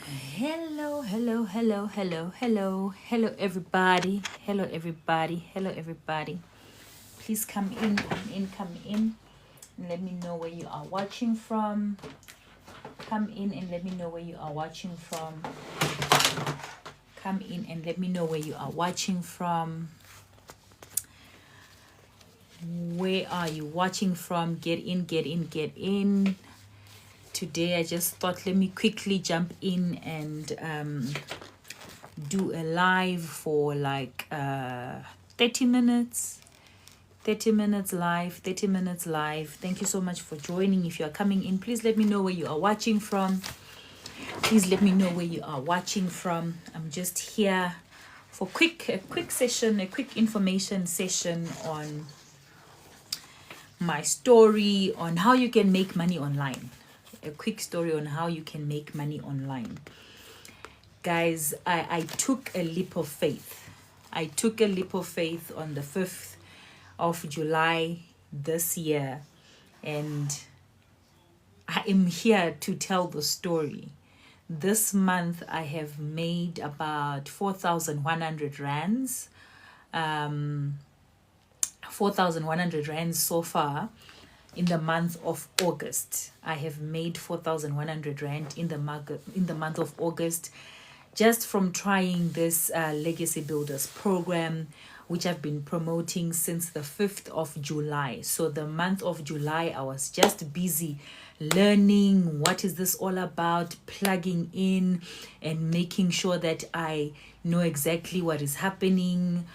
Hello, hello, hello, hello, hello, hello, everybody. Hello, everybody. Hello, everybody. Please come in, come in, come in. And let me know where you are watching from. Come in and let me know where you are watching from. Come in and let me know where you are watching from. Where are you watching from? Get in, get in, get in. Today, I just thought, let me quickly jump in and do a live for like 30 minutes. 30 minutes live, 30 minutes live. Thank you so much for joining. If you are coming in, please let me know where you are watching from. Please let me know where you are watching from. I'm just here for a quick session, a quick information session on my story on how you can make money online. A quick story on how you can make money online. Guys, I took a leap of faith. I took a leap of faith on the 5th of July this year, and I am here to tell the story. This month I have made about 4,100 rands, 4,100 rands so far. In the month of August, I have made 4,100 rand in the month of August, just from trying this Legacy Builders program, which I've been promoting since the 5th of July. So the month of July, I was just busy learning what is this all about, plugging in and making sure that I know exactly what is happening.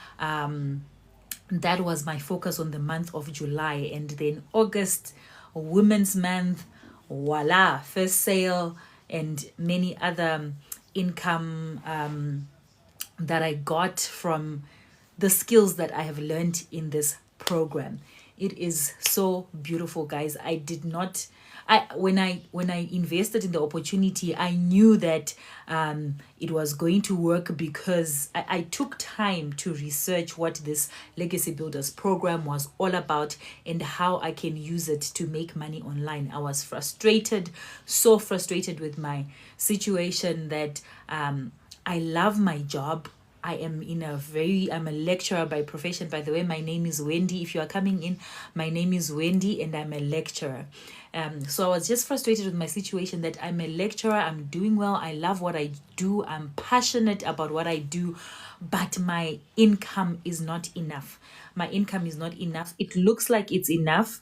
That was my focus on the month of July. And then August, Women's Month, voila, first sale, and many other income that I got from the skills that I have learned in this program. It is so beautiful, guys. When I invested in the opportunity, I knew that it was going to work because I took time to research what this Legacy Builders program was all about and how I can use it to make money online. I was frustrated, so frustrated with my situation that I love my job. I'm a lecturer by profession. By the way, my name is Wendy. If you are coming in, my name is Wendy and I'm a lecturer. So I was just frustrated with my situation that I'm a lecturer, I'm doing well, I love what I do, I'm passionate about what I do, but my income is not enough. My income is not enough. It looks like it's enough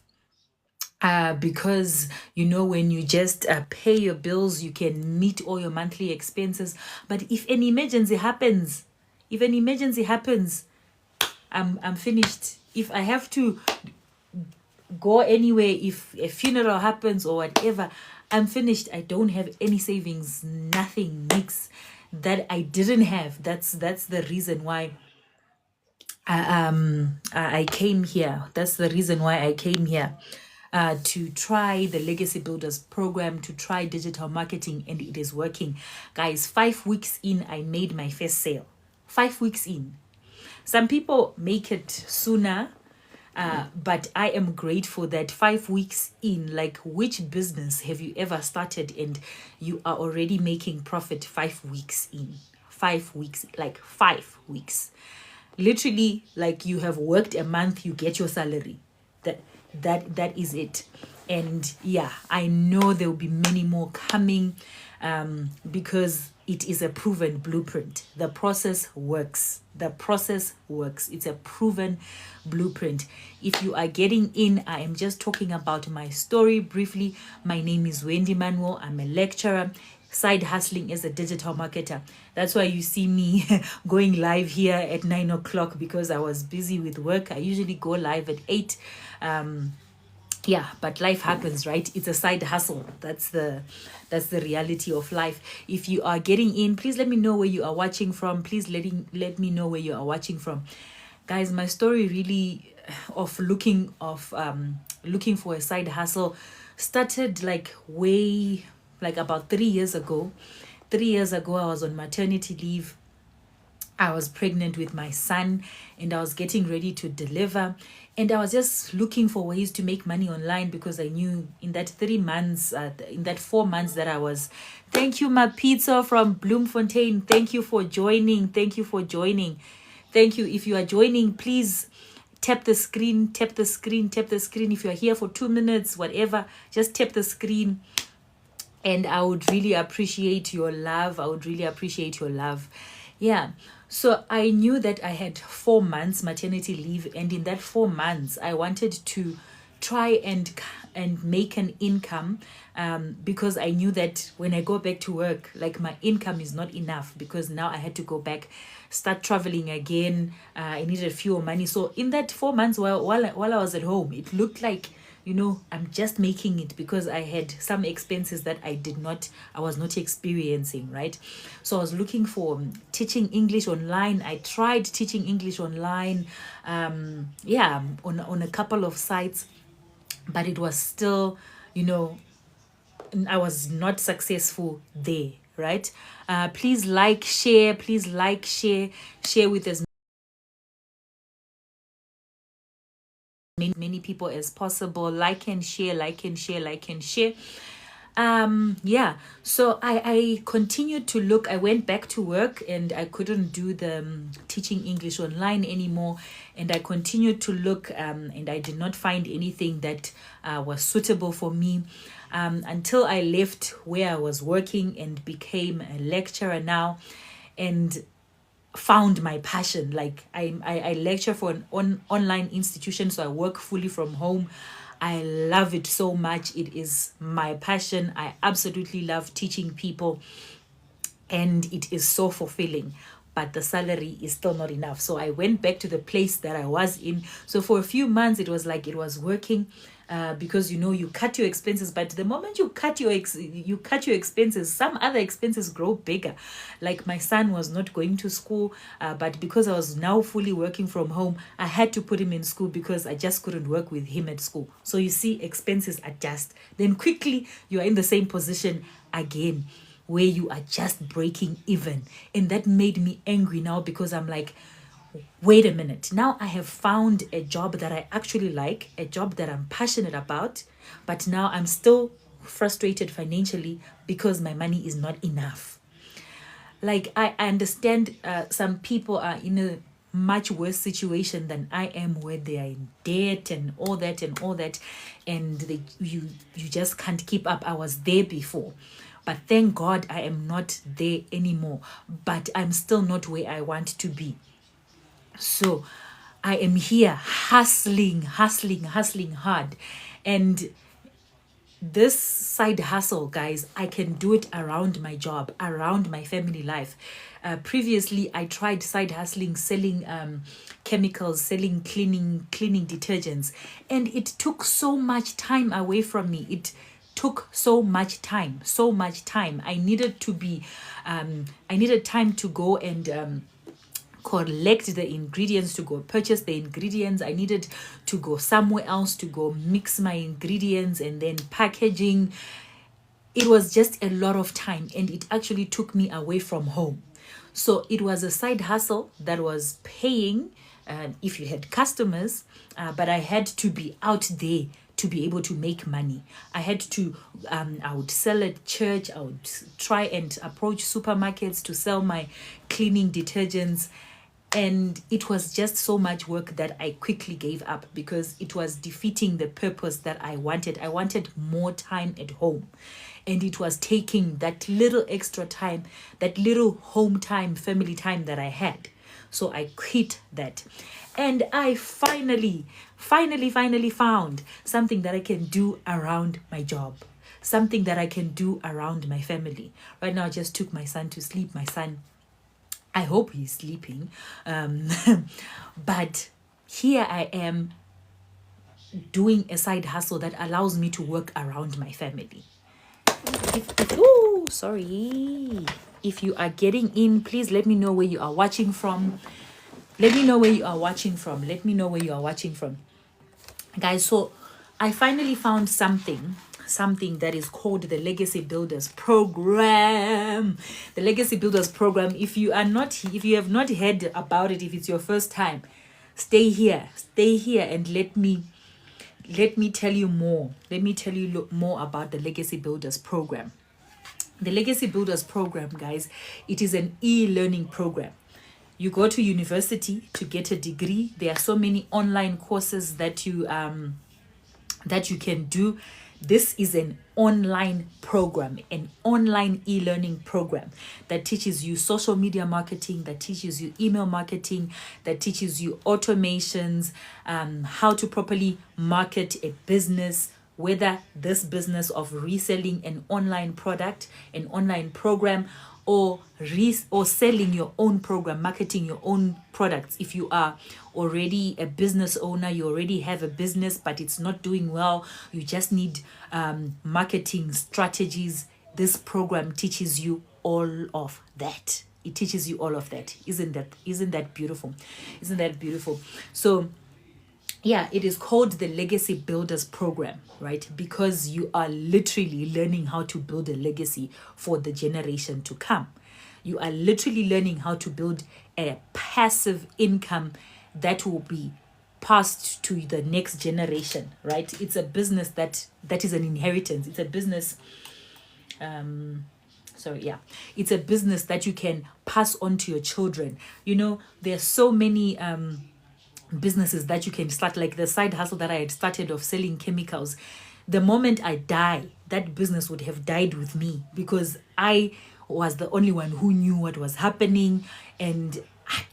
because when you just pay your bills, you can meet all your monthly expenses. But if an emergency happens, I'm finished. If I have to go anywhere, if a funeral happens or whatever, I'm finished. I don't have any savings, nothing, mix that I didn't have. That's the reason why I came here. That's the reason why I came here. To try the Legacy Builders program, to try digital marketing, and it is working. Guys, 5 weeks in, I made my first sale. 5 weeks in. Some people make it sooner, but I am grateful that 5 weeks in, like, which business have you ever started and you are already making profit 5 weeks in? 5 weeks, like 5 weeks. Literally, like, you have worked a month, you get your salary. That is it. And yeah, I know there will be many more coming because it is a proven blueprint. The process works. It's a proven blueprint. If you are getting in, I am just talking about my story briefly. My name is Wendy Manuel. I'm a lecturer, side hustling as a digital marketer. That's why you see me going live here at 9 o'clock, because I was busy with work. I usually go live at 8. But life happens, right? It's a side hustle. That's the reality of life. If you are getting in, please let me know where you are watching from. Please let me know where you are watching from. Guys, my story really of looking for a side hustle started about 3 years ago. 3 years ago, I was on maternity leave. I was pregnant with my son and I was getting ready to deliver. And I was just looking for ways to make money online because I knew in that 3 months, in that 4 months that I was. Thank you, my pizza from Bloemfontein. Thank you for joining. Thank you for joining. Thank you. If you are joining, please tap the screen, tap the screen, tap the screen. If you are here for 2 minutes, whatever, just tap the screen. And I would really appreciate your love. I would really appreciate your love. Yeah. So I knew that I had 4 months maternity leave, and in that 4 months I wanted to try and make an income, because I knew that when I go back to work, like, my income is not enough, because now I had to go back, start traveling again. I needed fewer money. So in that 4 months while I was at home, it looked like, I'm just making it because I had some expenses that I was not experiencing, right? So I was looking for teaching English online. I tried teaching English online, on a couple of sites, but it was still, I was not successful there, right? Please share with as many people as possible. Like and share. So I continued to look. I went back to work and I couldn't do the teaching English online anymore, and I continued to look, and I did not find anything that was suitable for me, until I left where I was working and became a lecturer now, and found my passion. Like, I lecture for an online institution, so I work fully from home. I love it so much. It is my passion. I absolutely love teaching people, and it is so fulfilling, but the salary is still not enough. So I went back to the place that I was in. So for a few months it was like it was working, because you cut your expenses, but the moment you cut your expenses, some other expenses grow bigger. Like, my son was not going to school, but because I was now fully working from home, I had to put him in school because I just couldn't work with him at school. So you see, expenses adjust. Then quickly you are in the same position again, where you are just breaking even. And that made me angry now, because I'm like, wait a minute. Now I have found a job that I actually like, a job that I'm passionate about, but now I'm still frustrated financially because my money is not enough. Like, I understand some people are in a much worse situation than I am, where they are in debt and all that, and you just can't keep up. I was there before, but thank God I am not there anymore, but I'm still not where I want to be. So I am here hustling hard. And this side hustle, guys, I can do it around my job, around my family life. Previously, I tried side hustling, selling chemicals, selling cleaning detergents, and it took so much time away from me. It took so much time. I needed time to go and collect the ingredients, to go purchase the ingredients. I needed to go somewhere else to go mix my ingredients, and then packaging. It was just a lot of time, and it actually took me away from home. So it was a side hustle that was paying, if you had customers, but I had to be out there to be able to make money. I would sell at church. I would try and approach supermarkets to sell my cleaning detergents. And it was just so much work that I quickly gave up, because it was defeating the purpose that I wanted. I wanted more time at home. And it was taking that little extra time, that little home time, family time that I had. So I quit that. And I finally found something that I can do around my job, something that I can do around my family. Right now, I just took my son to sleep. My son, I hope he's sleeping. But here I am doing a side hustle that allows me to work around my family. If you are getting in, please let me know where you are watching from. Guys, so I finally found something something that is called the Legacy Builders Program. The Legacy Builders Program, if you have not heard about it, if it's your first time, stay here and let me tell you more. Let me tell you more about the Legacy Builders Program. The Legacy Builders Program, guys, it is an e-learning program. You go to university to get a degree. There are so many online courses that you can do. This is an online program, an online e-learning program that teaches you social media marketing, that teaches you email marketing, that teaches you automations, how to properly market a business, whether this business of reselling an online product, an online program, or selling your own program, marketing your own products. If you are already a business owner, you already have a business, but it's not doing well, you just need marketing strategies. This program teaches you all of that. It teaches you all of that. Isn't that beautiful? Isn't that beautiful? So yeah, it is called the Legacy Builders Program, right? Because you are literally learning how to build a legacy for the generation to come. You are literally learning how to build a passive income that will be passed to the next generation, right? It's a business that is an inheritance. It's a business, it's a business that you can pass on to your children. You know, there's so many businesses that you can start, like the side hustle that I had started of selling chemicals. The moment I die, that business would have died with me, because I was the only one who knew what was happening, and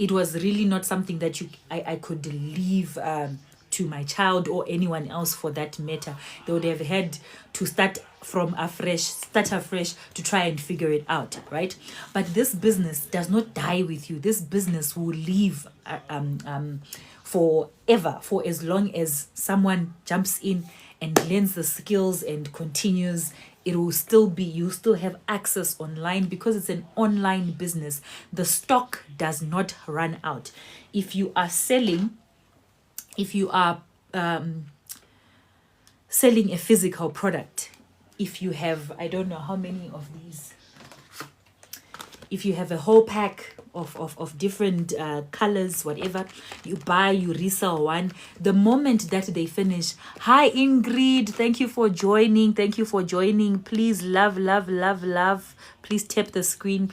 it was really not something that I could leave to my child or anyone else for that matter. They would have had to start afresh to try and figure it out, right? But this business does not die with you. This business will live forever, for as long as someone jumps in and learns the skills and continues. It will still be, you still have access online, because it's an online business. The stock does not run out. If you are selling a physical product, if you have, I don't know how many of these, if you have a whole pack of different colors, whatever, you buy, you resell one. The moment that they finish, hi Ingrid, thank you for joining. Please love. Please tap the screen.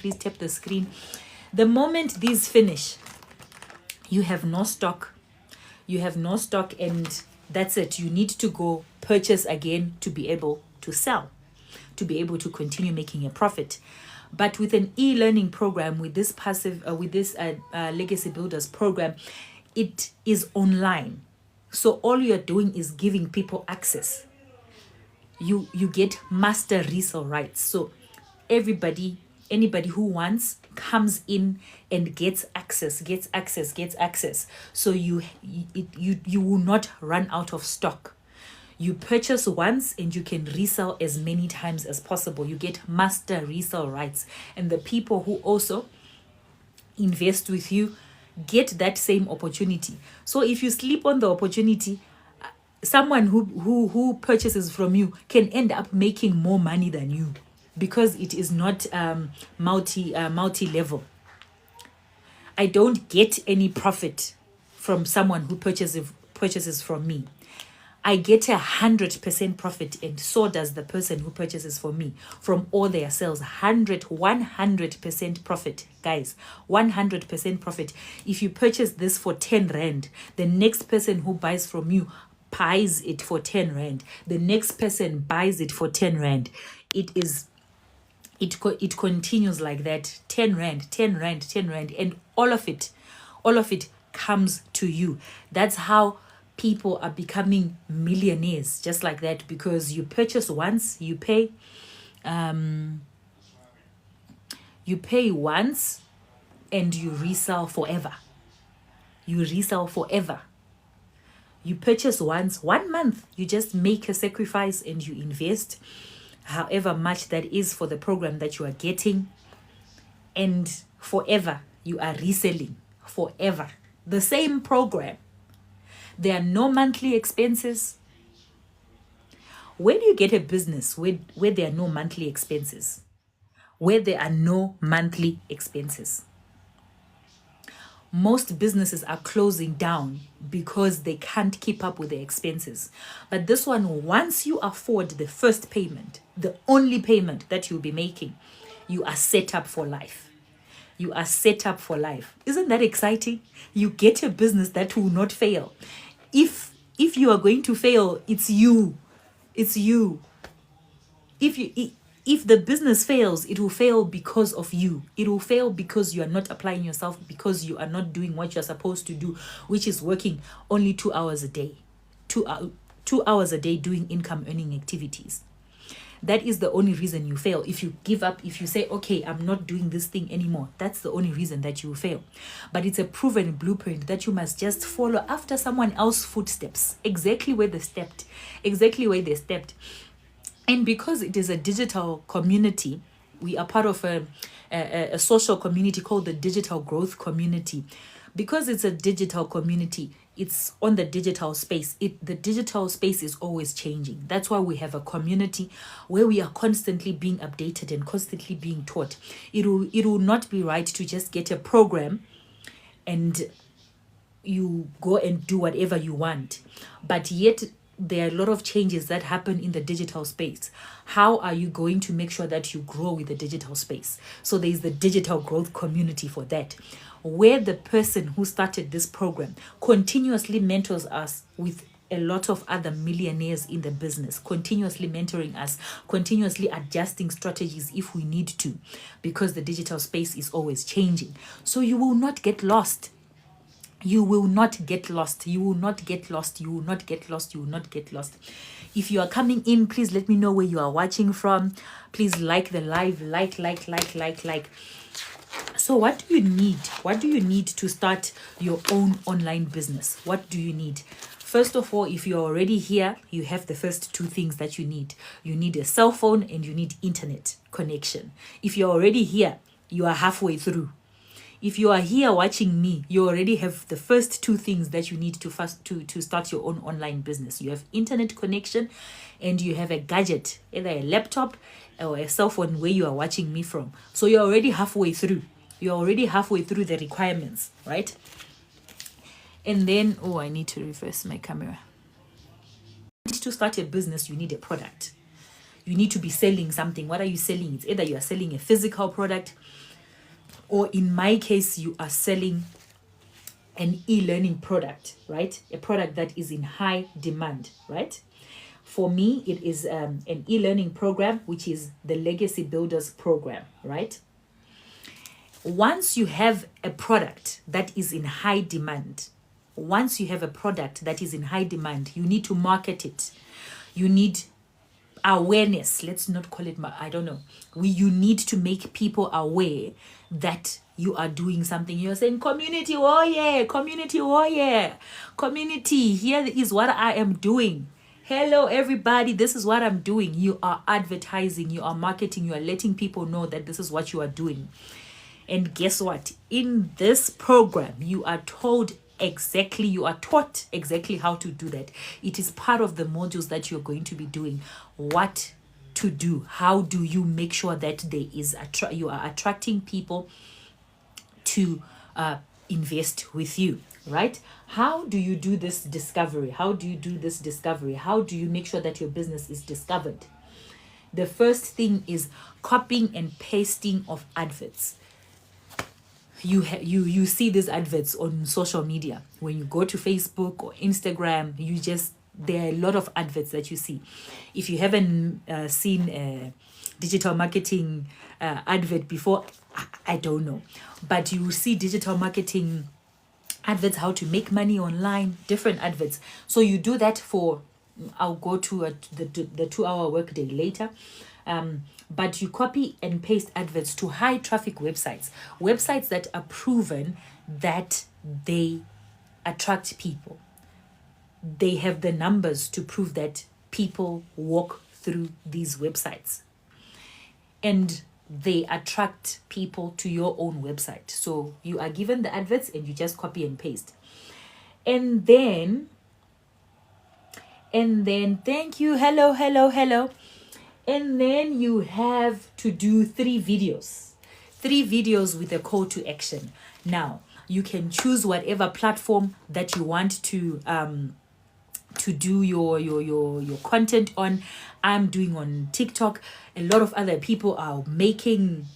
The moment these finish, you have no stock. And that's it. You need to go purchase again to be able to sell, to be able to continue making a profit. But with an e-learning program, with this Legacy Builders Program, it is online. So all you're doing is giving people access. You get master resale rights. So anybody who wants comes in and gets access. So you will not run out of stock. You purchase once and you can resell as many times as possible. You get master resale rights. And the people who also invest with you get that same opportunity. So if you sleep on the opportunity, someone who purchases from you can end up making more money than you, because it is not multi-level. I don't get any profit from someone who purchases from me. I get 100% profit, and so does the person who purchases from me, from all their sales. 100% profit, guys. 100% profit. If you purchase this for 10 Rand, the next person who buys from you buys it for 10 Rand. The next person buys it for 10 Rand. It continues like that. 10 Rand, 10 Rand, 10 Rand, and all of it comes to you. That's how people are becoming millionaires, just like that, because you purchase once, you pay once, and you resell forever. You purchase once, 1 month, you just make a sacrifice and you invest however much that is for the program that you are getting, and forever you are reselling, forever the same program. There are no monthly expenses. When you get a business where there are no monthly expenses, where there are no monthly expenses, most businesses are closing down because they can't keep up with the expenses. But this one, once you afford the first payment, the only payment that you'll be making, you are set up for life. You are set up for life. Isn't that exciting? You get a business that will not fail. If you are going to fail, it's you. It's you. If the business fails, it will fail because of you. It will fail because you are not applying yourself, because you are not doing what you're supposed to do, which is working only 2 hours a day. 2 hours a day doing income earning activities. That is the only reason you fail. If you give up, if you say, okay, I'm not doing this thing anymore, that's the only reason that you fail. But it's a proven blueprint that you must just follow after someone else's footsteps, exactly where they stepped. And because it is a digital community, we are part of a social community called the Digital Growth Community. Because it's a digital community, it's on the digital space. The digital space is always changing. That's why we have a community where we are constantly being updated and constantly being taught. It will not be right to just get a program and you go and do whatever you want. But yet there are a lot of changes that happen in the digital space. How are you going to make sure that you grow with the digital space? So there is the Digital Growth Community for that, where the person who started this program continuously mentors us with a lot of other millionaires in the business, continuously mentoring us, continuously adjusting strategies if we need to, because the digital space is always changing. So you will not get lost. You will not get lost. You will not get lost. You will not get lost. You will not get lost. If you are coming in, please let me know where you are watching from. Please like the live. Like. So what do you need? What do you need to start your own online business? What do you need? First of all, if you're already here, you have the first two things that you need. You need a cell phone and you need internet connection. If you're already here, you are halfway through. If you are here watching me, you already have the first two things that you need to start your own online business. You have internet connection and you have a gadget, either a laptop or a cell phone where you are watching me from. So you're already halfway through. You're already halfway through the requirements, right? And then, I need to reverse my camera. To start a business, you need a product. You need to be selling something. What are you selling? It's either you are selling a physical product, or in my case, you are selling an e-learning product, right? A product that is in high demand, right? For me, it is an e-learning program, which is the Legacy Builders program, right? Once you have a product that is in high demand, you need to market it. You need awareness. Let's not call it, you need to make people aware that you are doing something. You're saying, community, here is what I am doing. Hello, everybody, this is what I'm doing. You are advertising, you are marketing, you are letting people know that this is what you are doing. And guess what? In this program, you are taught exactly how to do that. It is part of the modules that you're going to be doing. What to do. How do you make sure that there is you are attracting people to invest with you, right? How do you do this discovery? How do you make sure that your business is discovered? The first thing is copying and pasting of adverts. You see these adverts on social media. When you go to Facebook or Instagram, there are a lot of adverts that you see. If you haven't seen a digital marketing advert before, I don't know. But you see digital marketing adverts, how to make money online, different adverts. So you do that I'll go to the 2-hour workday later. But you copy and paste adverts to high traffic websites that are proven that they attract people. They have the numbers to prove that people walk through these websites and they attract people to your own website. So you are given the adverts and you just copy and paste. And then And then thank you, hello, hello, hello. And then you have to do 3 videos with a call to action. Now you can choose whatever platform that you want to do your content on. I'm doing on TikTok. A lot of other people are making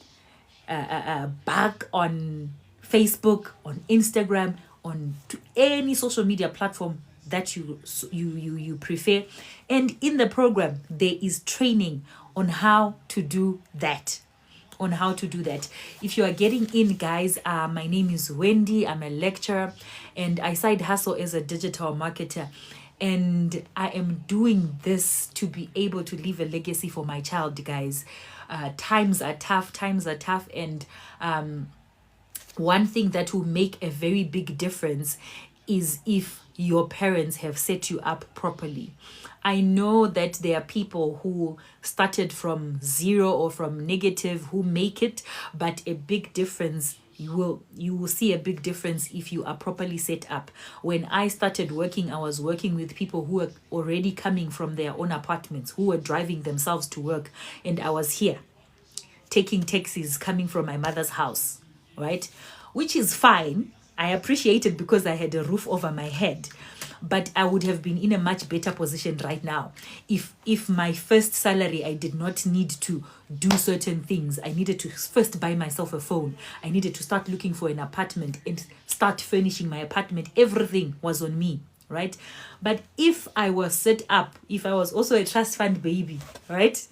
back on Facebook, on Instagram, on any social media platform that you prefer. And in the program there is training on how to do that. If you are getting in, guys, my name is Wendy. I'm a lecturer and I side hustle as a digital marketer, and I am doing this to be able to leave a legacy for my child, guys. Times are tough, and one thing that will make a very big difference is if your parents have set you up properly. I know that there are people who started from zero or from negative who make it, but a big difference, you will see a big difference if you are properly set up. When I started working, I was working with people who were already coming from their own apartments, who were driving themselves to work, and I was here taking taxis coming from my mother's house, right? Which is fine. I appreciate it because I had a roof over my head. But I would have been in a much better position right now if my first salary, I did not need to do certain things. I needed to first buy myself a phone. I needed to start looking for an apartment and start furnishing my apartment. Everything was on me, right? But if I was set up, if I was also a trust fund baby, right?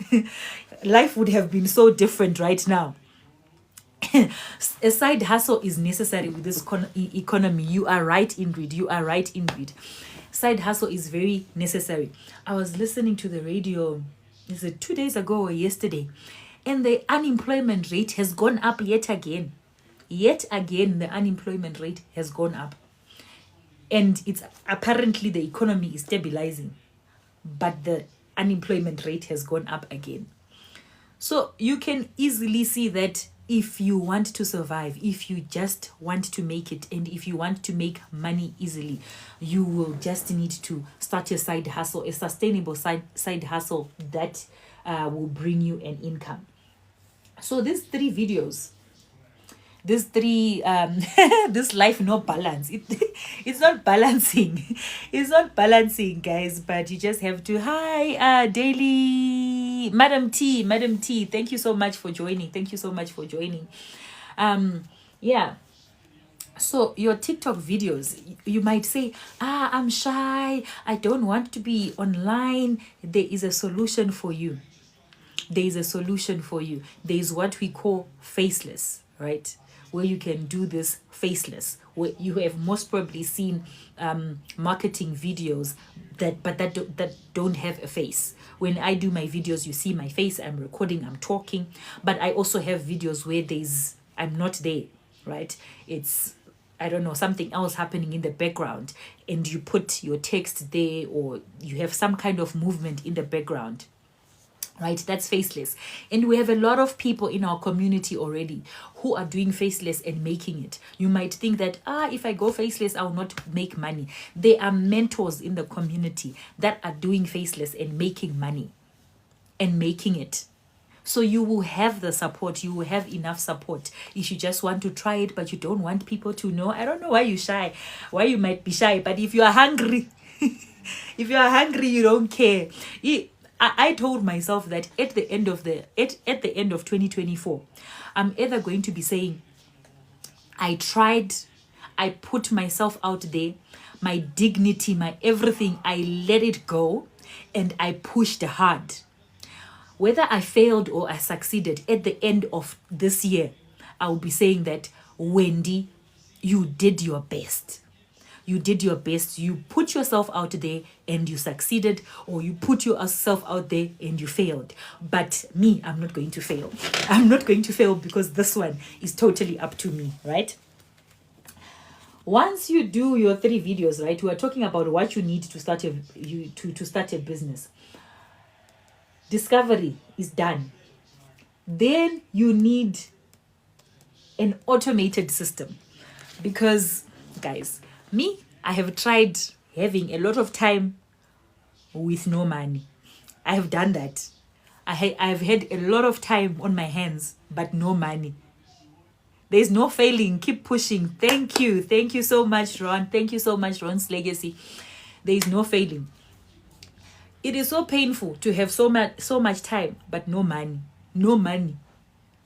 Life would have been so different right now. A side hustle is necessary with this economy. You are right, Ingrid. Side hustle is very necessary. I was listening to the radio, is it 2 days ago or yesterday, and the unemployment rate has gone up yet again. The unemployment rate has gone up, and it's apparently the economy is stabilizing, but the unemployment rate has gone up again. So you can easily see that if you want to survive, if you just want to make it, and if you want to make money easily, you will just need to start a side hustle, a sustainable side hustle that will bring you an income. So these 3 videos, this life no balance, it's not balancing. It's not balancing, guys, but you just have to. Hi, Daily Madam T, thank you so much for joining. Yeah, so your TikTok videos, you might say, I'm shy, I don't want to be online. There is a solution for you. There is what we call faceless, right? Where you can do this faceless, where you have most probably seen marketing videos that don't have a face. When I do my videos, you see my face, I'm recording, I'm talking, but I also have videos where I'm not there, right? It's, I don't know, something else happening in the background, and you put your text there, or you have some kind of movement in the background, right? That's faceless. And we have a lot of people in our community already who are doing faceless and making it. You might think that, if I go faceless, I'll not make money. There are mentors in the community that are doing faceless and making money and making it. So you will have the support. You will have enough support. If you just want to try it, but you don't want people to know, I don't know why you're shy, why you might be shy, but if you are hungry, you don't care. I told myself that at the end of 2024, I'm either going to be saying, I tried, I put myself out there, my dignity, my everything, I let it go, and I pushed hard. Whether I failed or I succeeded, at the end of this year, I will be saying that, Wendy, you did your best. You did your best. You put yourself out there and you succeeded, or you put yourself out there and you failed. But me, I'm not going to fail. I'm not going to fail because this one is totally up to me, right? Once you do your 3 videos, right, we are talking about what you need to start a business. Discovery is done. Then you need an automated system, because, guys, me, I have tried having a lot of time with no money. I have done that. I've had a lot of time on my hands, but no money. There's no failing. Keep pushing. Thank you. Thank you so much, Ron. Thank you so much, Ron's Legacy. There is no failing. It is so painful to have so much time, but no money. No money.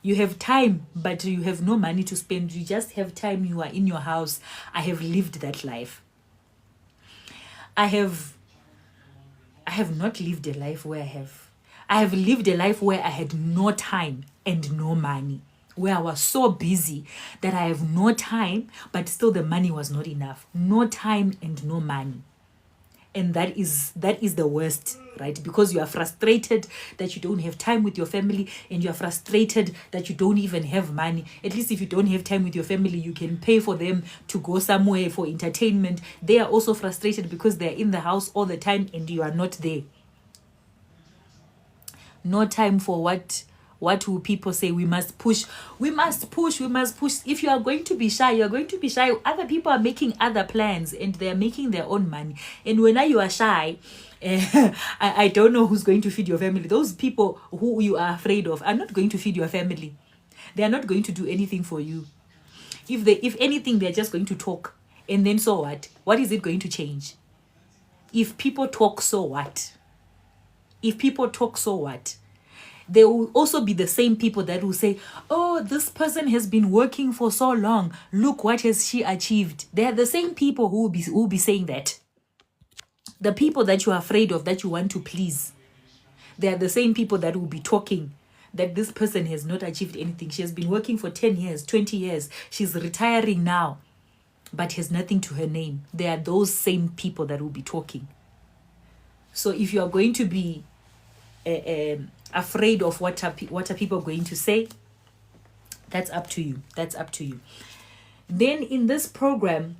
You have time, but you have no money to spend. You just have time. You are in your house. I have lived that life. I have not lived a life where I have lived a life where I had no time and no money, where I was so busy that I have no time, but still the money was not enough. No time and no money. And that is the worst, right? Because you are frustrated that you don't have time with your family, and you are frustrated that you don't even have money. At least if you don't have time with your family, you can pay for them to go somewhere for entertainment. They are also frustrated because they're in the house all the time and you are not there. No time for what will people say? We must push. If you are going to be shy, you're going to be shy. Other people are making other plans and they're making their own money. And when you are shy, I don't know who's going to feed your family. Those people who you are afraid of are not going to feed your family. They are not going to do anything for you. If anything, they're just going to talk. And then so what? What is it going to change? If people talk, so what? If people talk, so what? There will also be the same people that will say, oh, this person has been working for so long. Look, what has she achieved? They are the same people who will be saying that. The people that you are afraid of, that you want to please, they are the same people that will be talking that this person has not achieved anything. She has been working for 10 years, 20 years. She's retiring now, but has nothing to her name. They are those same people that will be talking. So if you are going to be afraid of what are people going to say, that's up to you. That's up to you. Then in this program,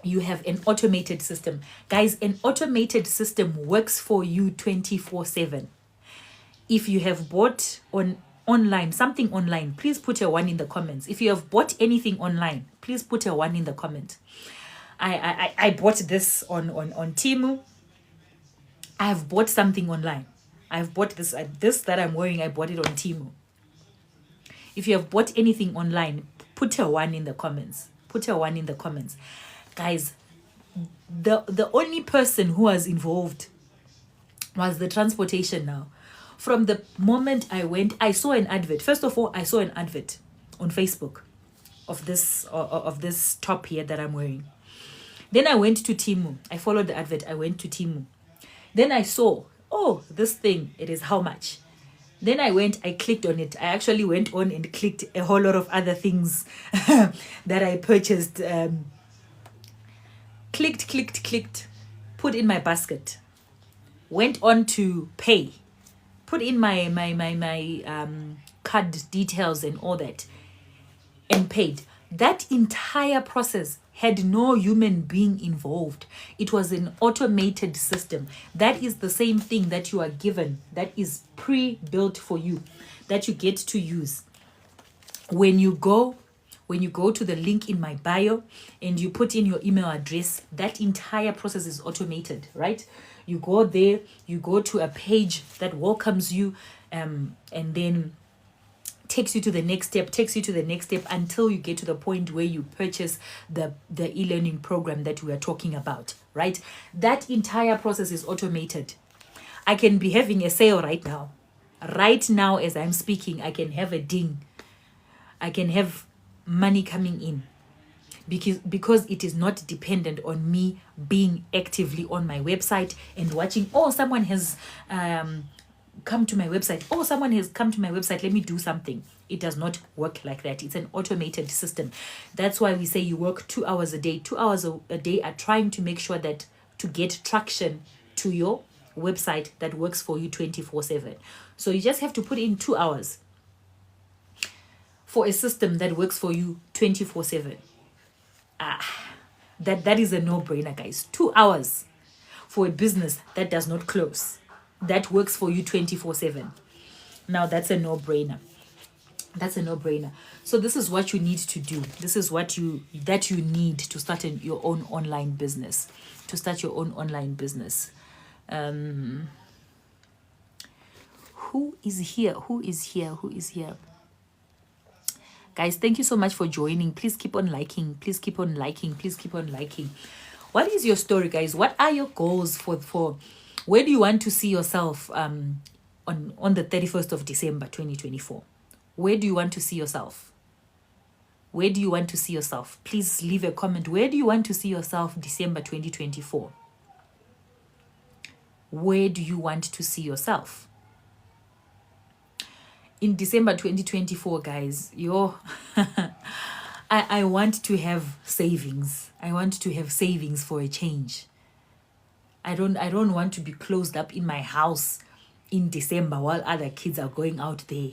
you have an automated system. Guys, an automated system works for you 24/7. If you have bought something online, please put a 1 in the comments. If you have bought anything online, please put a 1 in the comment. I bought this on Temu. I have bought something online. I've bought this that I'm wearing. I bought it on Temu. If you have bought anything online, put a 1 in the comments. Put a 1 in the comments. Guys, the only person who was involved was the transportation now. From the moment I went, I saw an advert. First of all, I saw an advert on Facebook of this top here that I'm wearing. Then I went to Temu. I followed the advert. I went to Temu. Then I saw, oh, this thing, it is how much? Then I clicked on it. I actually went on and clicked a whole lot of other things that I purchased. Clicked, put in my basket. Went on to pay. Put in my card details and all that. And paid. That entire process had no human being involved. It was an automated system. That is the same thing that you are given, that is pre-built for you, that you get to use. When you go to the link in my bio and you put in your email address, that entire process is automated, right? You go there, you go to a page that welcomes you, and then takes you to the next step until you get to the point where you purchase the e-learning program that we are talking about, right? That entire process is automated. I can be having a sale right now. Right now, as I'm speaking, I can have a ding. I can have money coming in because it is not dependent on me being actively on my website and watching, oh, someone has come to my website. Oh, someone has come to my website. Let me do something. It does not work like that. It's an automated system. That's why we say you work 2 hours a day. 2 hours a day are trying to make sure that to get traction to your website that works for you 24/7. So you just have to put in 2 hours for a system that works for you 24/7. That is a no-brainer, guys. 2 hours for a business that does not close, that works for you 24/7. Now that's a no-brainer. That's a no-brainer. So this is what you need to do. This is what you need to start your own online business. To start your own online business. Who is here? Who is here? Who is here? Guys, thank you so much for joining. Please keep on liking. Please keep on liking. Please keep on liking. What is your story, guys? What are your goals for where do you want to see yourself on the 31st of December 2024? Where do you want to see yourself? Where do you want to see yourself? Please leave a comment. Where do you want to see yourself December 2024? Where do you want to see yourself? In December 2024, guys, I want to have savings. I want to have savings for a change. I don't want to be closed up in my house in December while other kids are going out there.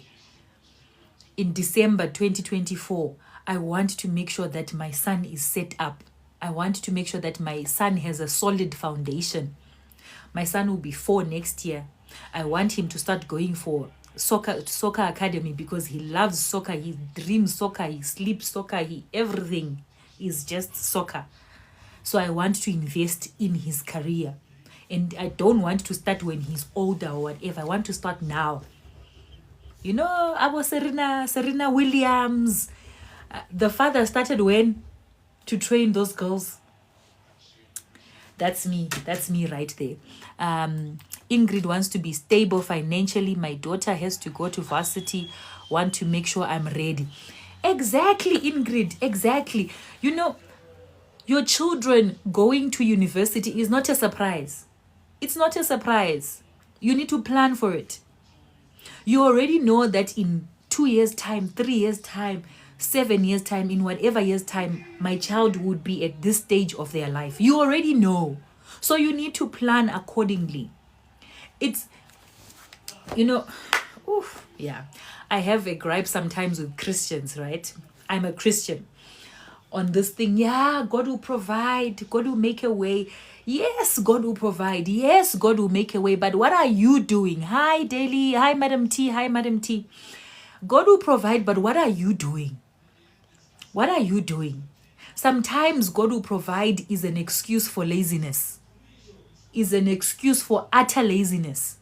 In December 2024, I want to make sure that my son is set up. I want to make sure that my son has a solid foundation. My son will be 4 next year. I want him to start going for soccer academy because he loves soccer. He dreams soccer. He sleeps soccer. Everything is just soccer. So I want to invest in his career. And I don't want to start when he's older or whatever. I want to start now. You know, I was Serena Williams. The father started when? To train those girls. That's me. That's me right there. Ingrid wants to be stable financially. My daughter has to go to varsity. Want to make sure I'm ready. Exactly, Ingrid. Exactly. You know, your children going to university is not a surprise. It's not a surprise. You need to plan for it. You already know that in 2 years' time, 3 years' time, 7 years' time, in whatever year's time, my child would be at this stage of their life. You already know. So you need to plan accordingly. It's, you know, yeah. I have a gripe sometimes with Christians, right? I'm a Christian. On this thing, yeah, God will provide. God will make a way. Yes, God will provide. Yes, God will make a way. But what are you doing? Hi, Daily. Hi, Madam T. Hi, Madam T. God will provide, but what are you doing? What are you doing? Sometimes God will provide is an excuse for laziness. Is an excuse for utter laziness.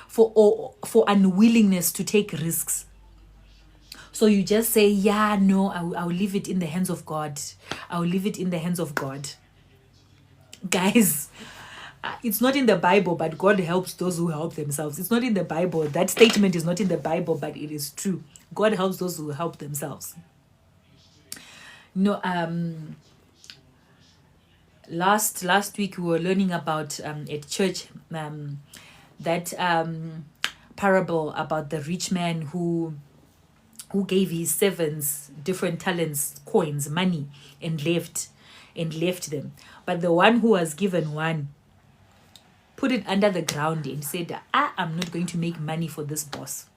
For unwillingness to take risks. So you just say, yeah, no, I'll leave it in the hands of God. I'll leave it in the hands of God. Guys, it's not in the Bible, but God helps those who help themselves. It's not in the Bible. That statement is not in the Bible, but it is true. God helps those who help themselves. No, last week we were learning about at church that parable about the rich man who gave his servants different talents, coins, money, and left them. But the one who was given one put it under the ground and said, I'm not going to make money for this boss.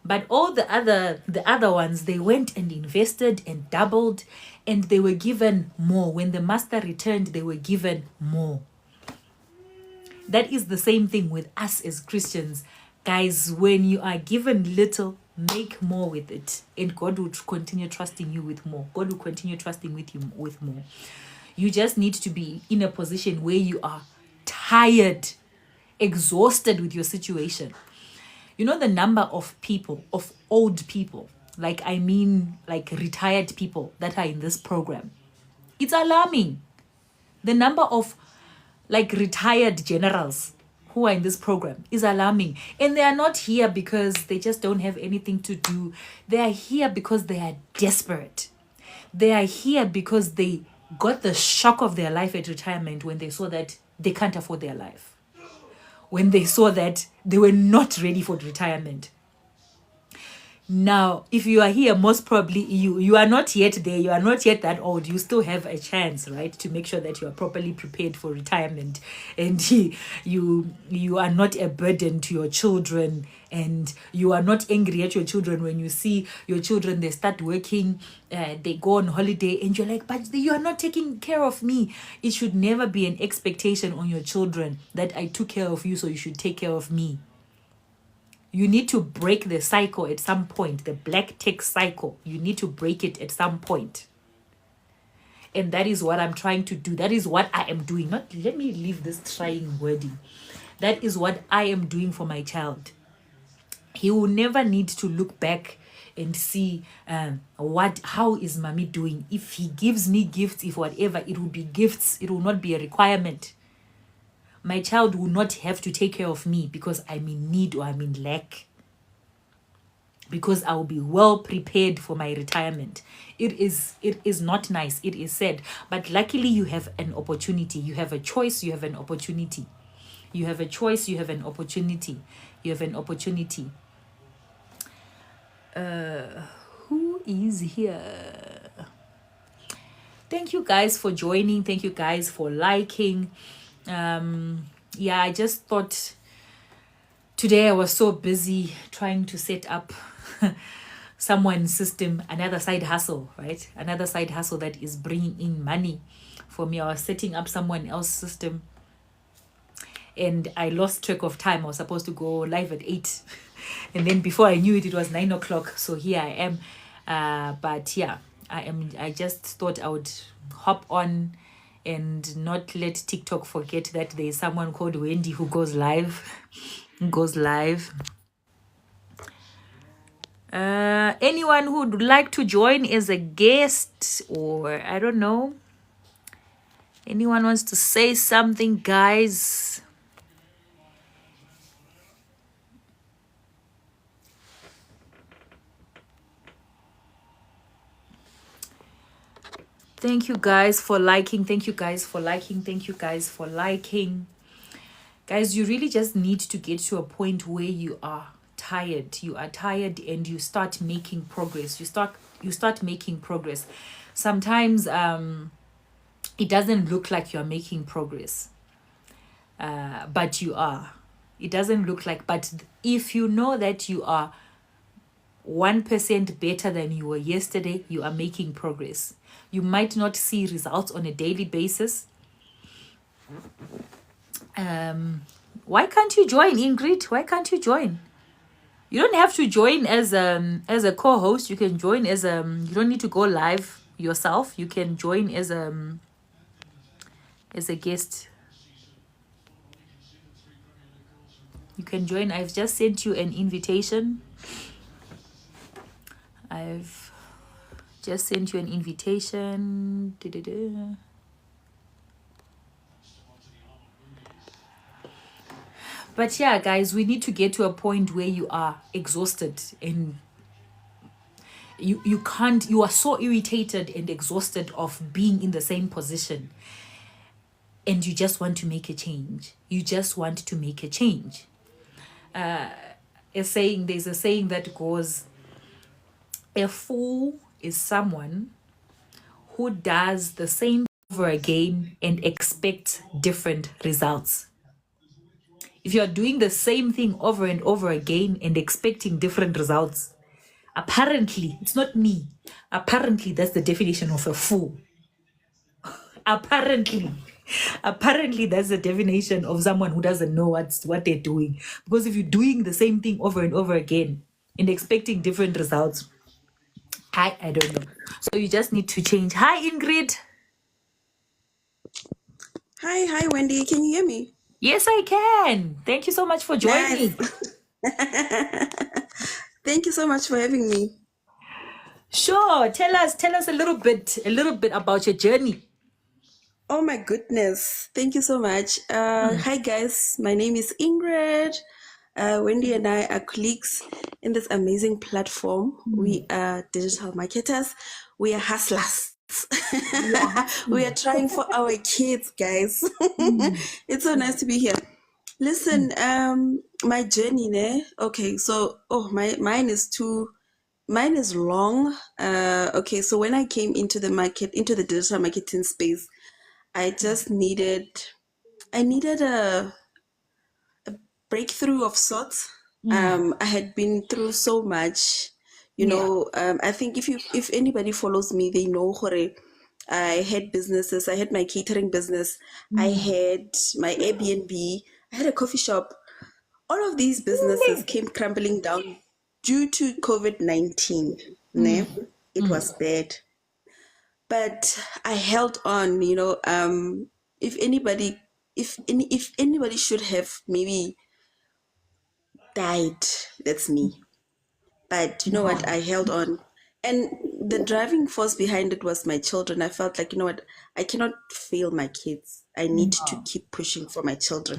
But all the other ones, they went and invested and doubled, and they were given more. When the master returned, they were given more. That is the same thing with us as Christians. Guys, when you are given little, make more with it, and God will continue trusting you with more. God will continue trusting with you with more. You just need to be in a position where you are tired, exhausted with your situation. You know the number of people, of old people, like retired people that are in this program. It's alarming. The number of retired generals who are in this program is alarming. And they are not here because they just don't have anything to do. They are here because they are desperate. They are here because they got the shock of their life at retirement when they saw that they can't afford their life. When they saw that they were not ready for retirement. Now, if you are here, most probably you are not yet there. You are not yet that old. You still have a chance, right, to make sure that you are properly prepared for retirement, and you are not a burden to your children, and you are not angry at your children when you see your children, they start working, they go on holiday, and you're like, but you are not taking care of me. It should never be an expectation on your children that I took care of you, so you should take care of me. You need to break the cycle at some point, the black tech cycle. You need to break it at some point. And that is what I'm trying to do. That is what I am doing. Not, let me leave this trying wording. That is what I am doing for my child. He will never need to look back and see how is mommy doing. If he gives me gifts, if whatever, it will be gifts. It will not be a requirement. My child will not have to take care of me because I'm in need or I'm in lack, because I will be well prepared for my retirement. It is not nice. It is sad. But luckily you have an opportunity. You have a choice. You have an opportunity. You have a choice. You have an opportunity. You have an opportunity. Who is here? Thank you guys for joining. Thank you guys for liking. Yeah, I just thought today I was so busy trying to set up someone's system, another side hustle, right? Another side hustle that is bringing in money for me. I was setting up someone else's system and I lost track of time. I was supposed to go live at 8 and then before I knew it, it was 9 o'clock. So here I am. But yeah, I just thought I would hop on and not let TikTok forget that there is someone called Wendy who goes live. Anyone who'd like to join as a guest, or I don't know, anyone wants to say something, guys? Thank you guys for liking. Thank you guys for liking. Thank you guys for liking. Guys, you really just need to get to a point where you are tired. You are tired and you start making progress. You start making progress. Sometimes it doesn't look like you're making progress. But you are. It doesn't look like, but if you know that you are 1% better than you were yesterday, you are making progress. You might not see results on a daily basis. Why can't you join, Ingrid? Why can't you join? You don't have to join as a co-host. You can join as you don't need to go live yourself. You can join as a guest. You can join. I've just sent you an invitation. I've just sent you an invitation. But yeah, guys, we need to get to a point where you are exhausted and you can't, you are so irritated and exhausted of being in the same position and you just want to make a change. You just want to make a change. There's a saying that goes, a fool is someone who does the same over again and expects different results. If you're doing the same thing over and over again and expecting different results, apparently, it's not me. Apparently, that's the definition of a fool. Apparently, that's the definition of someone who doesn't know what they're doing. Because if you're doing the same thing over and over again and expecting different results, I don't know. So you just need to change. Hi, Ingrid. Hi, Wendy. Can you hear me? Yes, I can. Thank you so much for joining. Nice. Thank you so much for having me. Sure. Tell us a little bit about your journey. Oh my goodness. Thank you so much. Hi guys. My name is Ingrid. Wendy and I are colleagues in this amazing platform. We are digital marketers. We are hustlers. We are trying for our kids, guys. It's so nice to be here. Listen, my journey, ne? Okay, so mine is long. Okay, so when I came into the digital marketing space, I needed a breakthrough of sorts. I had been through so much, I think if anybody follows me, they know Hore. I had businesses. I had my catering business. I had my Airbnb. I had a coffee shop. All of these businesses came crumbling down due to COVID-19. Ne? It was bad. but I held on. If anybody, if anybody should have maybe died, that's me. But you know what? I held on. And the driving force behind it was my children. I felt like, you know what? I cannot fail my kids. I need to No. keep pushing for my children.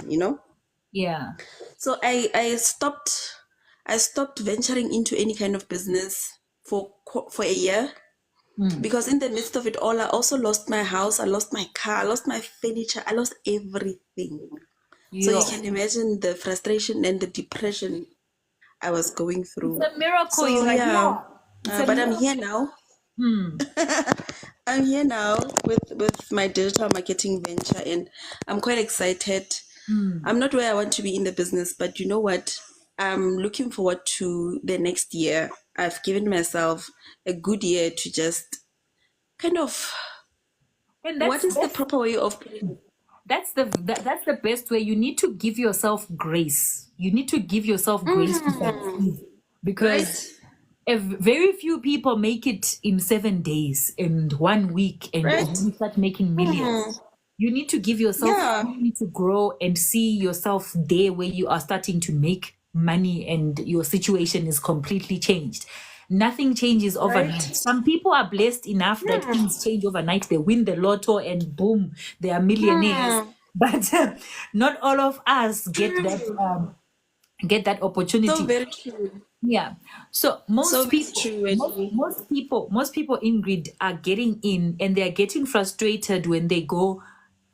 Yeah. So I stopped venturing into any kind of business for a year, Mm. because in the midst of it all, I also lost my house, I lost my car, I lost my furniture, I lost everything. So you Yo. can imagine the frustration and the depression I was going It's through. a miracle. So You're like, yeah, yeah. It's a but I'm miracle. here now. Hmm. I'm here now with my digital marketing venture, and I'm quite excited. Hmm. I'm not where I want to be in the business, but you know what? I'm looking forward to the next year. I've given myself a good year to just kind of, And what is the that's proper way of putting it? that's the best way. You need to give yourself grace. You need to give yourself grace to succeed, Right? because very few people make it in 7 days and 1 week and Right? you start making millions. You need to give yourself Yeah. time to grow and see yourself there where you are starting to make money and your situation is completely changed. Nothing changes overnight. Right? Some people are blessed enough that things change overnight. They win the lotto and boom, they are millionaires. But not all of us get that So opportunity. very true. Yeah. So So very true, Wendy. most people, Ingrid, are getting in and they are getting frustrated when they go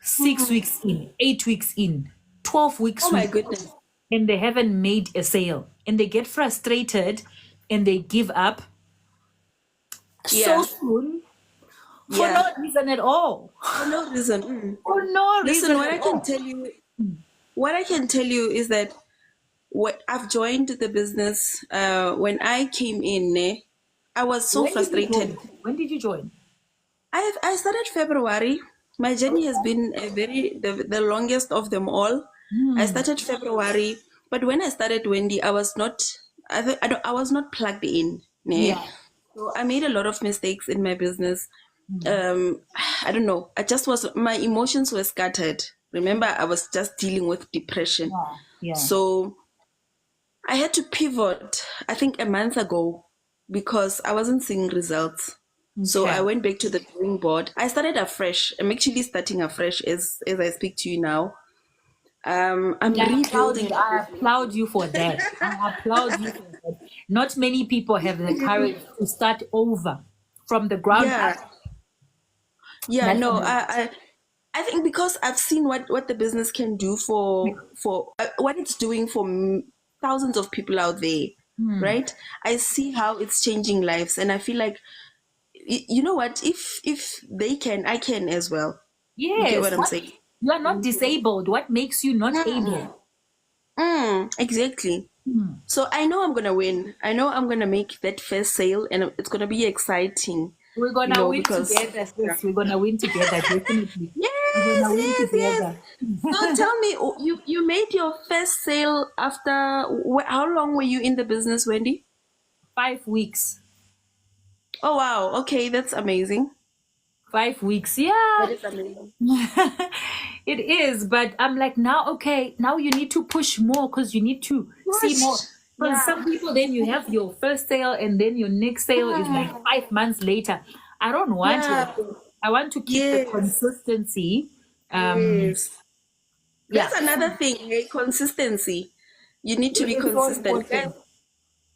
6 weeks in, 8 weeks in, 12 Oh weeks my in, goodness. and they haven't made a sale. And they get frustrated and they give up so Yeah. soon for no Yeah. reason at all. For no reason. For no Listen, reason what at I can all. tell you, is that what I've joined the business, when I came in, I was so When did you frustrated. join? When did you join? I started February. My journey has been the longest of them all. I Hmm. started February, but when I started, Wendy, I was not I was not plugged in. Ne? Yeah. So I made a lot of mistakes in my business. Hmm. Um, I don't know. My emotions were scattered. Remember, I was just dealing with depression. Yeah. Yeah. So I had to pivot, I think a month ago, because I wasn't seeing results. So I Okay. went back to the drawing board. I started afresh. I'm actually starting afresh as I speak to you now. I'm And I applaud rebuilding you. the I business. applaud you for that. I applaud you for that. Not many people have the courage to start over from the ground Yeah, up. yeah. That's No, amazing. I think because I've seen what the business can do for what it's doing for thousands of people out there, Hmm. right? I see how it's changing lives, and I feel like, you know what? If they can, I can as well. You get Yes. what I'm What? saying? You are not disabled. What makes you not able? Exactly. Hmm. So I know I'm gonna win. I know I'm gonna make that first sale, and it's gonna be exciting. We're gonna win Because together, yeah. sis. We're gonna win together, definitely. We're Yes, gonna win yes, yes. together. So tell me, you made your first sale after how long were you in the business, Wendy? 5 weeks. Oh wow. Okay, that's amazing. 5 weeks. Yeah. That is amazing. It is, but I'm like, now, okay, now you need to push more because you need to see Push. more. Because Yeah. some people, then you have your first sale and then your next sale is like 5 months later. I don't want Yeah. it. I want to keep the Yes. consistency. Yes. Yeah, That's another thing, hey, consistency. You need to it be is so consistent. Guys, important.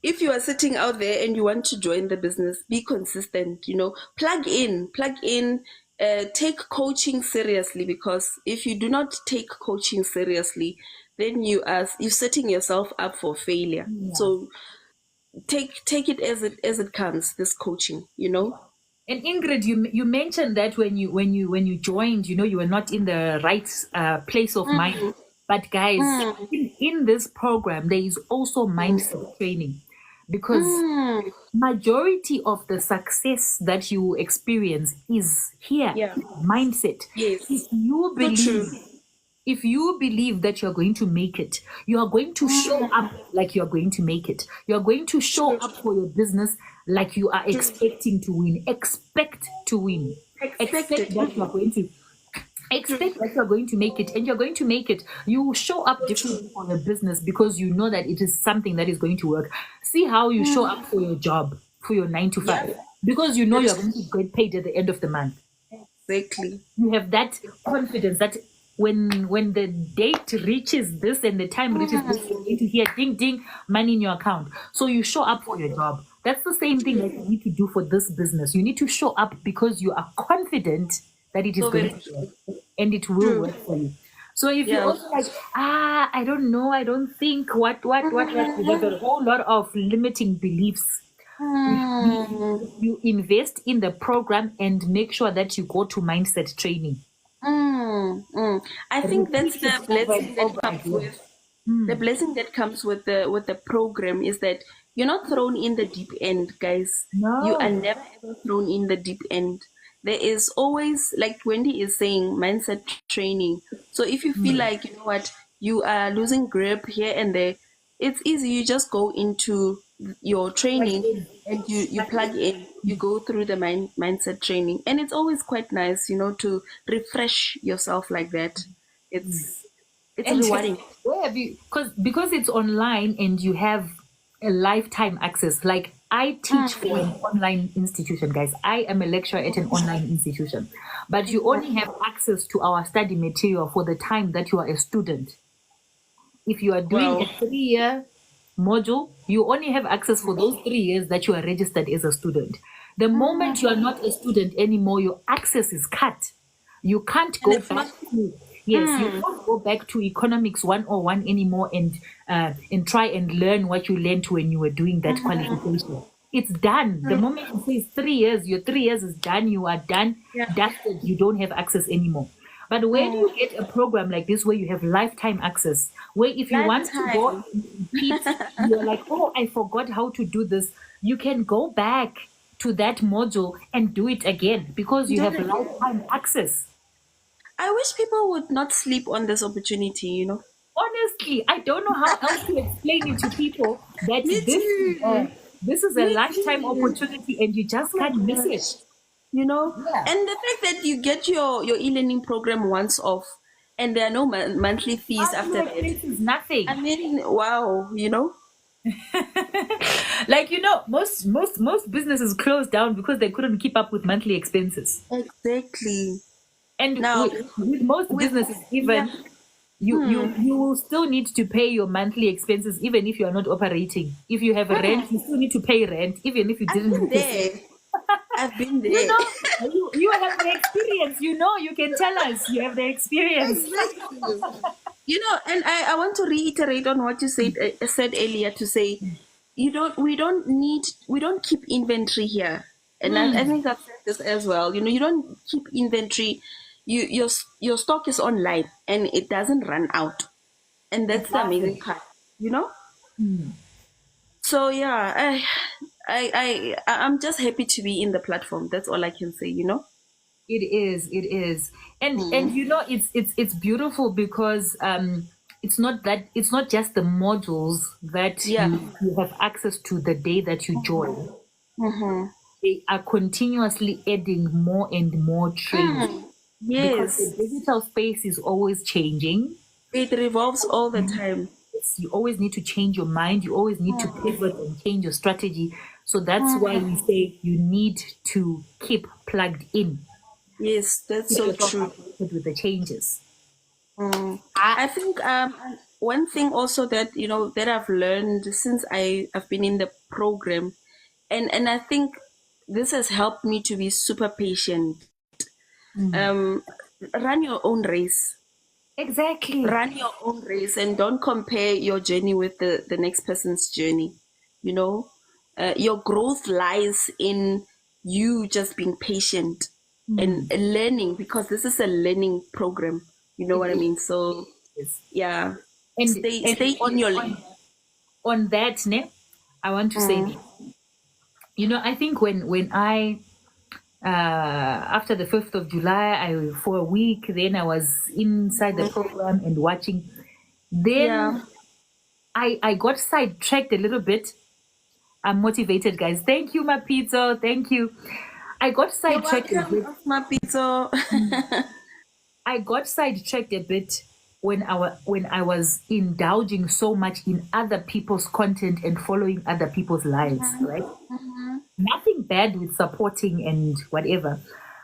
if you are sitting out there and you want to join the business, be consistent, plug in, take coaching seriously, because if you do not take coaching seriously, then you're setting yourself up for failure. Yeah. So take it as it comes, this coaching. And Ingrid, you mentioned that when you joined, you were not in the right place of mind. But guys, in this program, there is also mindset training, because Mm, majority of the success that you experience is here, yeah. mindset. Yes. If you So true. believe if you believe that you're going to make it, you are going to show up like you're going to make it. You're going to show True. up for your business like you are True. expecting to win. Expect to win. Expect Expected. that you are going to expect that you're going to make it, and you're going to make it. You show up differently for your business because you know that it is something that is going to work. See how you show up for your job, for your 9 to 5, Yeah. because you know That you're is going to get paid at the end of the month. exactly. You have that confidence that when the date reaches this and the time reaches this, you're going to hear ding ding, money in your account. So you show up for your job. That's the same thing that you need to do for this business. You need to show up because you are confident that it is So going very to work true. and it will True. work for you. So if you Yeah. also like, I don't know, I don't think what, you have a whole lot of limiting beliefs. Mm, You invest in the program and make sure that you go to mindset training. I think that's Repeat the it over and blessing that over comes again. with the blessing that comes with the program is that you're not thrown in the deep end, guys. You are No. never ever thrown in the deep end. There is always, like Wendy is saying, mindset training. So if you feel like, you know what, you are losing grip here and there, it's easy. You just go into your Plug training in. and you Plug plug in. in, you go through the mindset training, and it's always quite nice, to refresh yourself like that. It's And rewarding. where have you, because it's online and you have a lifetime access. Like I teach for an online institution, guys. I am a lecturer at an online institution, but you only have access to our study material for the time that you are a student. If you are doing a Wow. 3 year module, you only have access for those 3 years that you are registered as a student. The moment you are not a student anymore, your access is cut. You can't And go it's back not. to, yes, you can't go back to economics 101 anymore and try and learn what you learned when you were doing that qualification. It's done. The moment you say it's 3 years, your 3 years is done. You are done, Yeah. dusted. You don't have access anymore. But where do you get a program like this where you have lifetime access? Where if you want to go Lifetime. and repeat, you're like, oh, I forgot how to do this. You can go back to that module and do it again because you Do it have again. lifetime access. I wish people would not sleep on this opportunity. Honestly, I don't know how else to explain it to people that Me too. this is a Me lifetime too. opportunity and you Oh just my can't miss it. gosh. You know, Yeah. and the fact that you get your e-learning program once off, and there are no monthly fees after Monthly that. expenses, nothing. I mean, wow. Like most businesses closed down because they couldn't keep up with monthly expenses. Exactly. And Now, with most with businesses, yeah, even you will still need to pay your monthly expenses even if you are not operating. If you have a rent, you still need to pay rent even if you I've didn't been book a there. seat. I've been You there. know, you have the experience. You know, you can tell us you have the experience. Exactly. And I want to reiterate on what you said earlier to say we don't keep inventory here, and I think I've said this as well. You don't keep inventory. Your stock is online and it doesn't run out, and It that's the amazing doesn't. part. You know. So yeah, I'm just happy to be in the platform. That's all I can say. It is. It is. And it's beautiful because it's not just the modules that Yeah. you have access to the day that you join. They are continuously adding more and more training because the Yes. digital space is always changing. It revolves all the time. You always need to change your mind. You always need to pivot and change your strategy. So that's why we say you need to keep plugged in, Yes, that's keep so yourself true. updated with the changes. I think one thing also that that I've learned since I've been in the program, and I think this has helped me to be super patient. Um, Run your own race. Exactly. Run your own race, and don't compare your journey with the next person's journey. You know, your growth lies in you just being patient and learning, because this is a learning program. You know It what I mean? is. So Yes. yeah, And stay on your lane. on that, ne, I want to say this. I think when I after the 5th of July, I for a week, then I was inside the program and watching. Yeah. Then I got sidetracked a little bit. I'm motivated, guys. Thank you, my pizza. Thank you. I got You're sidetracked a welcome, bit. Osma Pizzo. I got sidetracked a bit when I was indulging so much in other people's content and following other people's lives, right? Nothing bad with supporting and whatever,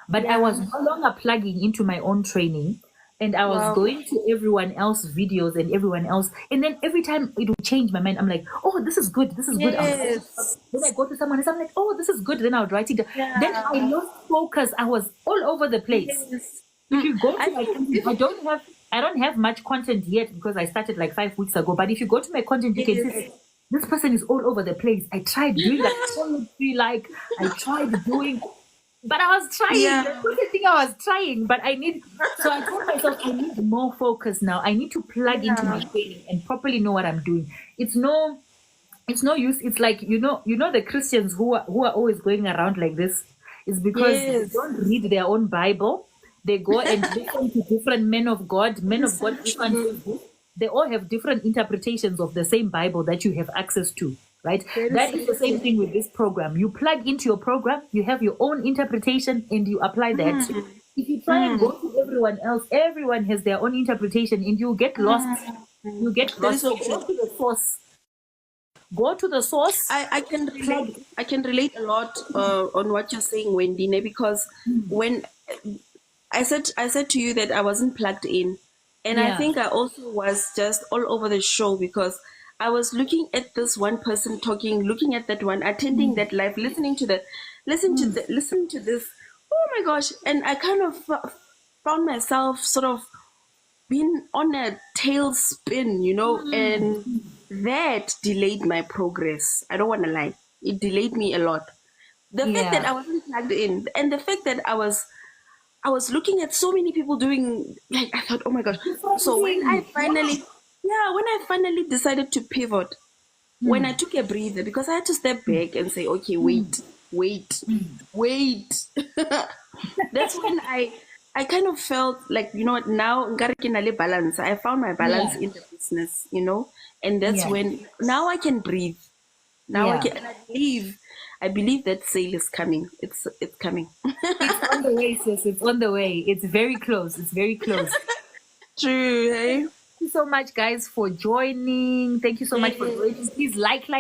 but I was Yeah. no longer plugging into my own training, and I was Wow. going to everyone else's videos and everyone else, and then every time it would change my mind. I'm like, oh, this is good, this is good. Yes. Then I go to someone else, I'm like, oh, this is good. Then I would write it down. Then I Yeah. lost focus. I was all over the place. Yes. If you go to I my think content, I don't have much content yet because I started like 5 weeks ago. But if you go to my content, you can see yes. this person is all over the place. I tried doing like poetry, like I tried doing, but I was trying. Yeah. That's the thing, I was trying, but so I told myself I need more focus now. I need to plug into my Yeah. training and properly know what I'm doing. It's no use. It's like the Christians who are always going around like this is because they Yes. don't read their own Bible. They go and listen to different men of God. Men That is of so God, true. they all have different interpretations of the same Bible that you have access to, right? That is That so is the same true. thing with this program. You plug into your program, you have your own interpretation, and you apply that. If you try and go to everyone else, everyone has their own interpretation, and you get lost. You get That is lost. so So true. go to the source. Go to the source. I can Plug. relate. I can relate a lot on what you're saying, Wendy, because when I said to you that I wasn't plugged in, and I Yeah. think I also was just all over the show because I was looking at this one person talking, looking at that one, attending that live, listening to that, listening to this. Oh my gosh! And I kind of found myself sort of been on a tailspin, and that delayed my progress. I don't want to lie. It delayed me a lot. The fact that Yeah. I wasn't plugged in and the fact that I was looking at so many people doing, like, I thought, oh my gosh. Different So things. Yeah. when I finally decided to pivot, when I took a breather, because I had to step back and say, okay, wait, wait, wait. That's when I kind of felt like, what, now nkare ke na le balance. I found my balance Yeah. in the business, and that's Yeah. when now I can breathe. Now I Yeah. can, and I believe that sale is coming. It's coming. It's on the way, sis. It's on the way. It's very close. It's very close. True, hey? Thank you so much, guys, for joining. Thank you so much for joining. Yes. Please like, share.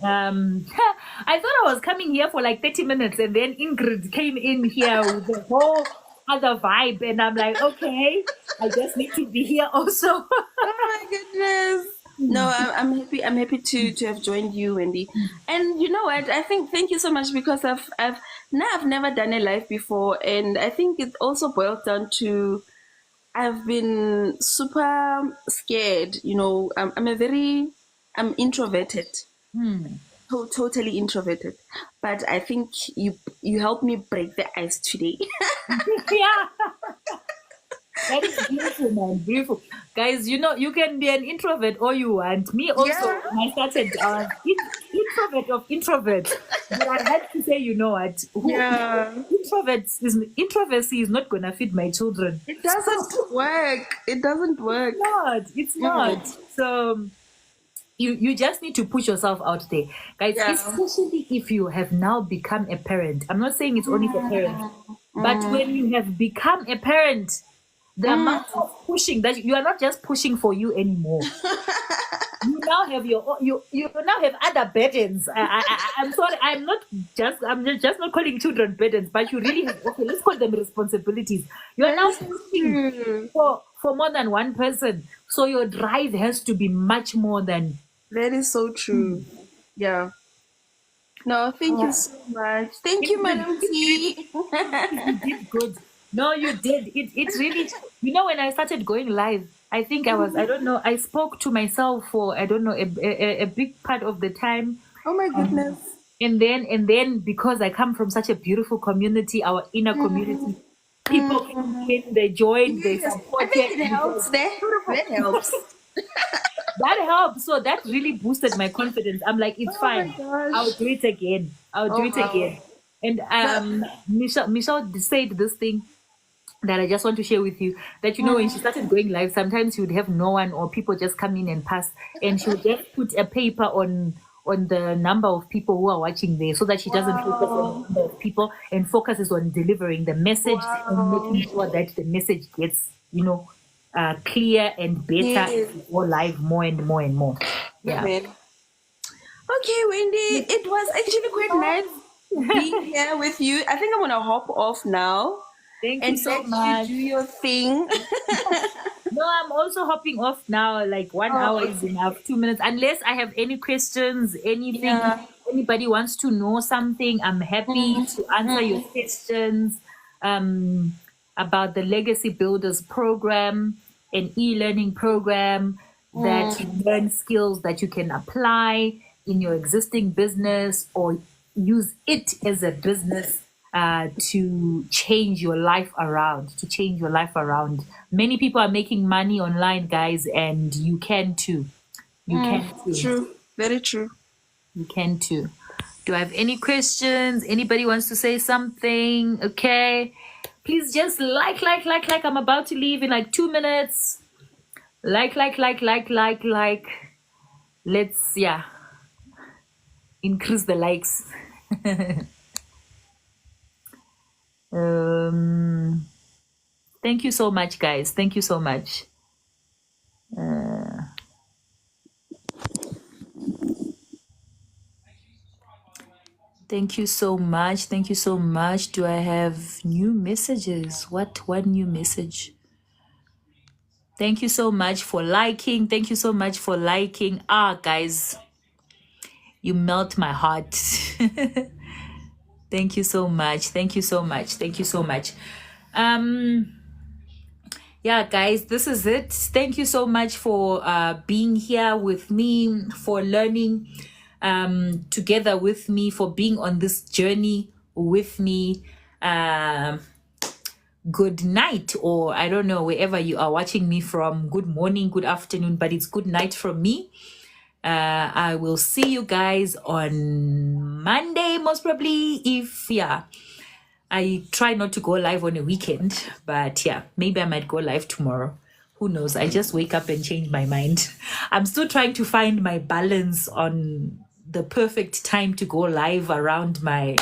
I thought I was coming here for like 30 minutes, and then Ingrid came in here with the whole other vibe, and I'm like, okay, I just need to be here also. Oh my goodness. No, I'm happy. I'm happy to have joined you, Wendy. And you know what? I think thank you so much because I've never done a live before, and I think it also boils down to I've been super scared. I'm introverted, totally introverted. But I think you helped me break the ice today. Yeah. That is beautiful, man. Beautiful. Guys, you can be an introvert all you want. Me also, Yeah. when I started, introvert of introverts. But I had to say, you know what? Yeah. Introversy is not gonna feed my children. It doesn't work. It doesn't work. It's not. So you just need to push yourself out there. Guys, Yeah. especially if you have now become a parent. I'm not saying it's only for parents, but when you have become a parent, the amount of pushing that you are not just pushing for you anymore. You now have you now have other burdens. I'm sorry, I'm just not calling children burdens, but you really have, okay, let's call them responsibilities. You are now pushing for more than one person, so your drive has to be much more than. That is so true. Yeah. No, thank you so much. Thank you, Madam T. You did good. No, you did. It really, when I started going live, I think I don't know, I spoke to myself for, I don't know, a big part of the time. Oh my goodness. And then because I come from such a beautiful community, our inner community, people came in, they joined, they Yes, I supported. think it helps there. That helps. That helped. So that really boosted my confidence. I'm like, it's Oh my fine. gosh. I'll do it again. I'll do Oh it wow. again. And Michelle said this thing that I just want to share with you, that when she started going live, sometimes she would have no one or people just come in and pass, and she would just put a paper on on the number of people who are watching there, so that she doesn't focus on the Wow. number of people and focuses on delivering the message and Wow. making sure that the message gets, clear and better as Yes. we go live more and more and more. Yeah. Amen. Okay, Wendy, it was actually quite nice being here with you. I think I'm gonna hop off now Thank you and so let you much. do your thing. No, I'm also hopping off now. Like 1 hour Oh, is okay. enough. 2 minutes. Unless I have any questions, anything, Yeah. anybody wants to know something, I'm happy to answer your questions um, about the Legacy Builders program, an e-learning program that you learn skills that you can apply in your existing business or use it as a business to change your life around, Many people are making money online, guys, and you can too. You can too. True. Very true. You can too. Do I have any questions? Anybody wants to say something? Okay. Please just like. I'm about to leave in like 2 minutes. Like. Let's, increase the likes. um, Thank you so much, guys. Thank you so much. Thank you so much. Thank you so much. Do I have new messages? What one new message? Thank you so much for liking. Thank you so much for liking. Guys, you melt my heart. Thank you so much. Thank you so much. Thank you so much. Yeah, guys, this is it. Thank you so much for being here with me, for learning together with me, for being on this journey with me. Good night, or I don't know, wherever you are watching me from. Good morning, good afternoon, but it's good night from me. I will see you guys on Monday, most probably, if I try not to go live on a weekend, but maybe I might go live tomorrow. Who knows? I just wake up and change my mind. I'm still trying to find my balance on the perfect time to go live around my,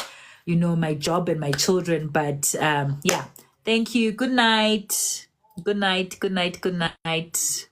my job and my children. But thank you. Good night. Good night. Good night. Good night.